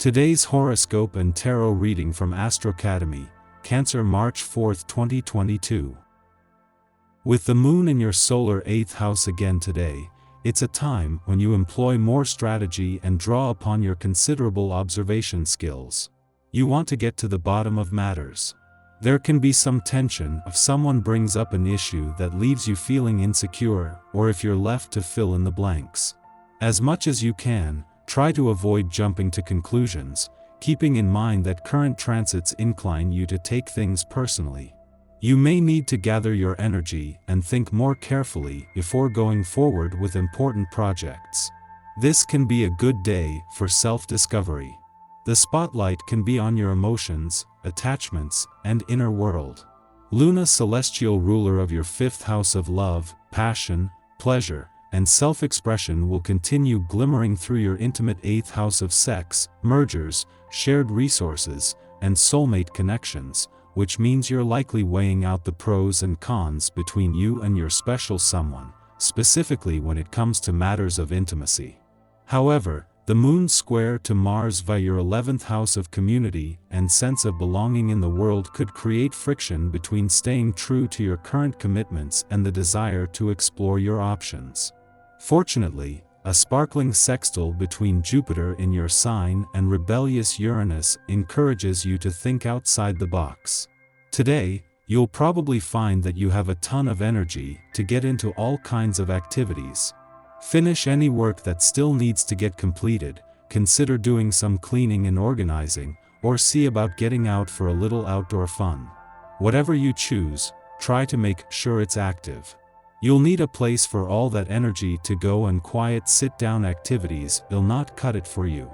Today's horoscope and tarot reading from Astrocademy, Cancer, March 4, 2022. With the moon in your solar 8th house again today, it's a time when you employ more strategy and draw upon your considerable observation skills. You want to get to the bottom of matters. There can be some tension if someone brings up an issue that leaves you feeling insecure, or if you're left to fill in the blanks. As much as you can, try to avoid jumping to conclusions, keeping in mind that current transits incline you to take things personally. You may need to gather your energy and think more carefully before going forward with important projects. This can be a good day for self-discovery. The spotlight can be on your emotions, attachments, and inner world. Luna, celestial ruler of your 5th house of love, passion, pleasure, and self-expression, will continue glimmering through your intimate 8th house of sex, mergers, shared resources, and soulmate connections, which means you're likely weighing out the pros and cons between you and your special someone, specifically when it comes to matters of intimacy. However, the moon square to Mars via your 11th house of community and sense of belonging in the world could create friction between staying true to your current commitments and the desire to explore your options. Fortunately, a sparkling sextile between Jupiter in your sign and rebellious Uranus encourages you to think outside the box. Today, you'll probably find that you have a ton of energy to get into all kinds of activities. Finish any work that still needs to get completed, consider doing some cleaning and organizing, or see about getting out for a little outdoor fun. Whatever you choose, try to make sure it's active. You'll need a place for all that energy to go, and quiet sit-down activities will not cut it for you.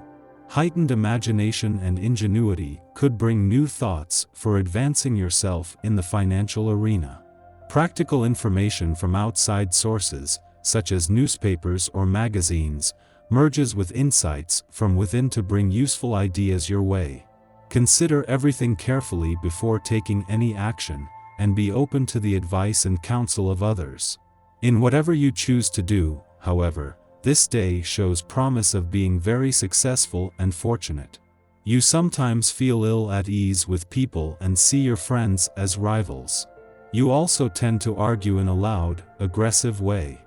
Heightened imagination and ingenuity could bring new thoughts for advancing yourself in the financial arena. Practical information from outside sources, such as newspapers or magazines, merges with insights from within to bring useful ideas your way. Consider everything carefully before taking any action, and be open to the advice and counsel of others. In whatever you choose to do, however, this day shows promise of being very successful and fortunate. You sometimes feel ill at ease with people and see your friends as rivals. You also tend to argue in a loud, aggressive way.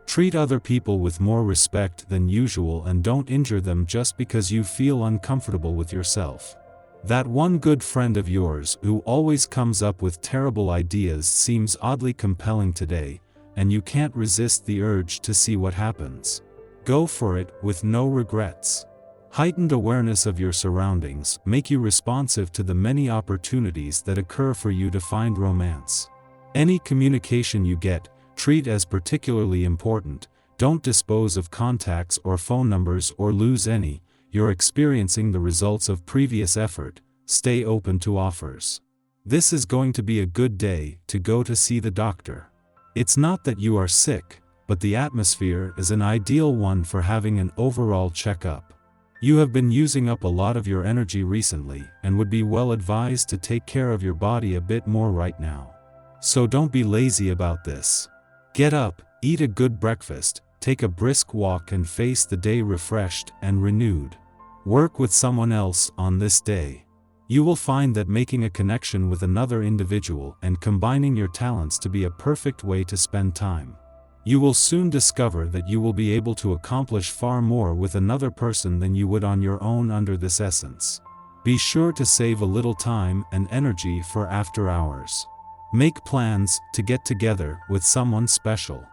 Treat other people with more respect than usual and don't injure them just because you feel uncomfortable with yourself. That one good friend of yours who always comes up with terrible ideas seems oddly compelling today, and you can't resist the urge to see what happens. Go for it with no regrets. Heightened awareness of your surroundings make you responsive to the many opportunities that occur for you to find romance. Any communication you get, treat as particularly important. Don't dispose of contacts or phone numbers or lose any. You're experiencing the results of previous effort. Stay open to offers. This is going to be a good day to go to see the doctor. It's not that you are sick, but the atmosphere is an ideal one for having an overall checkup. You have been using up a lot of your energy recently and would be well advised to take care of your body a bit more right now. So don't be lazy about this. Get up, eat a good breakfast, take a brisk walk, and face the day refreshed and renewed. Work with someone else on this day. You will find that making a connection with another individual and combining your talents to be a perfect way to spend time. You will soon discover that you will be able to accomplish far more with another person than you would on your own under this essence. Be sure to save a little time and energy for after hours. Make plans to get together with someone special.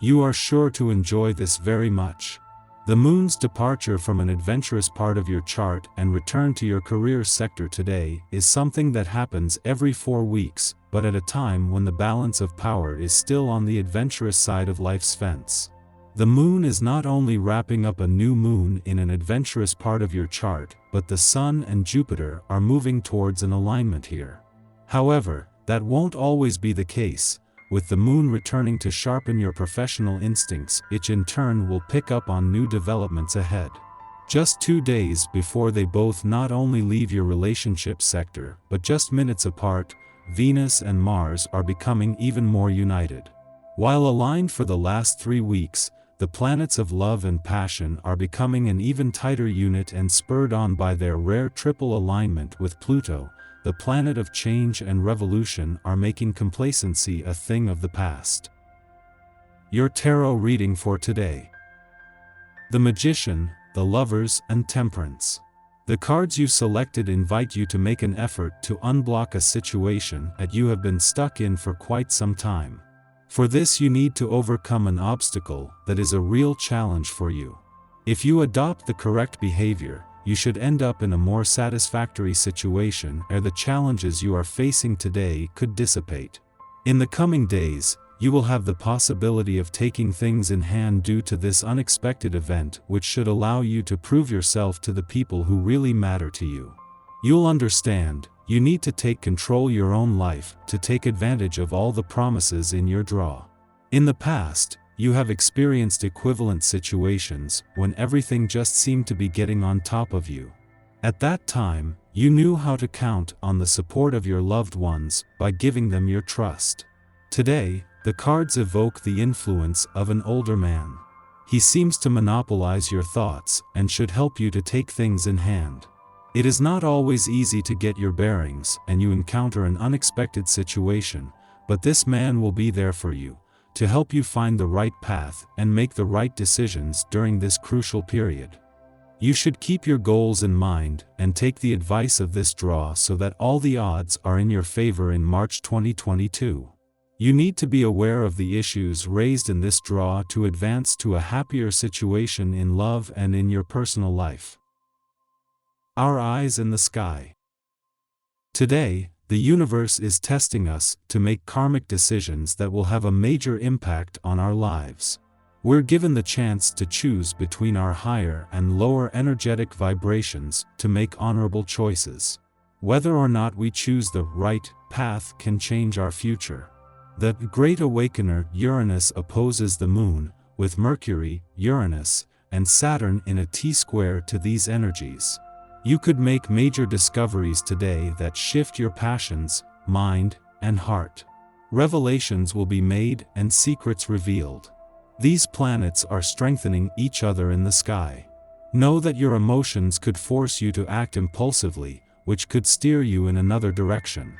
You are sure to enjoy this very much. The moon's departure from an adventurous part of your chart and return to your career sector today is something that happens every 4 weeks, but at a time when the balance of power is still on the adventurous side of life's fence. The moon is not only wrapping up a new moon in an adventurous part of your chart, but the Sun and Jupiter are moving towards an alignment here. However, that won't always be the case. With the moon returning to sharpen your professional instincts, it in turn will pick up on new developments ahead. Just 2 days before they both not only leave your relationship sector, but just minutes apart, Venus and Mars are becoming even more united. While aligned for the last 3 weeks, the planets of love and passion are becoming an even tighter unit, and spurred on by their rare triple alignment with Pluto, the planet of change and revolution, are making complacency a thing of the past. Your tarot reading for today. The Magician, the Lovers, and Temperance. The cards you selected invite you to make an effort to unblock a situation that you have been stuck in for quite some time. For this, you need to overcome an obstacle that is a real challenge for you. If you adopt the correct behavior, you should end up in a more satisfactory situation where the challenges you are facing today could dissipate. In the coming days, you will have the possibility of taking things in hand due to this unexpected event, which should allow you to prove yourself to the people who really matter to you. You'll understand, you need to take control of your own life to take advantage of all the promises in your draw. In the past, you have experienced equivalent situations when everything just seemed to be getting on top of you. At that time, you knew how to count on the support of your loved ones by giving them your trust. Today, the cards evoke the influence of an older man. He seems to monopolize your thoughts and should help you to take things in hand. It is not always easy to get your bearings and you encounter an unexpected situation, but this man will be there for you, to help you find the right path and make the right decisions during this crucial period. You should keep your goals in mind and take the advice of this draw so that all the odds are in your favor in March 2022. You need to be aware of the issues raised in this draw to advance to a happier situation in love and in your personal life. Our eyes in the sky. Today, the universe is testing us to make karmic decisions that will have a major impact on our lives. We're given the chance to choose between our higher and lower energetic vibrations to make honorable choices. Whether or not we choose the right path can change our future. The Great Awakener Uranus opposes the Moon, with Mercury, Uranus, and Saturn in a T-square to these energies. You could make major discoveries today that shift your passions, mind, and heart. Revelations will be made and secrets revealed. These planets are strengthening each other in the sky. Know that your emotions could force you to act impulsively, which could steer you in another direction.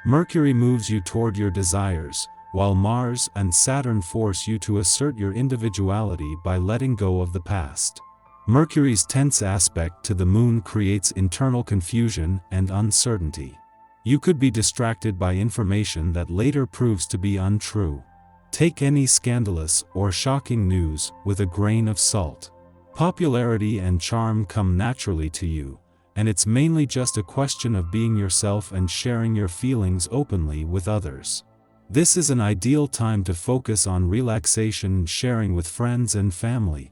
Mercury moves you toward your desires, while Mars and Saturn force you to assert your individuality by letting go of the past. Mercury's tense aspect to the Moon creates internal confusion and uncertainty. You could be distracted by information that later proves to be untrue. Take any scandalous or shocking news with a grain of salt. Popularity and charm come naturally to you, and it's mainly just a question of being yourself and sharing your feelings openly with others. This is an ideal time to focus on relaxation and sharing with friends and family,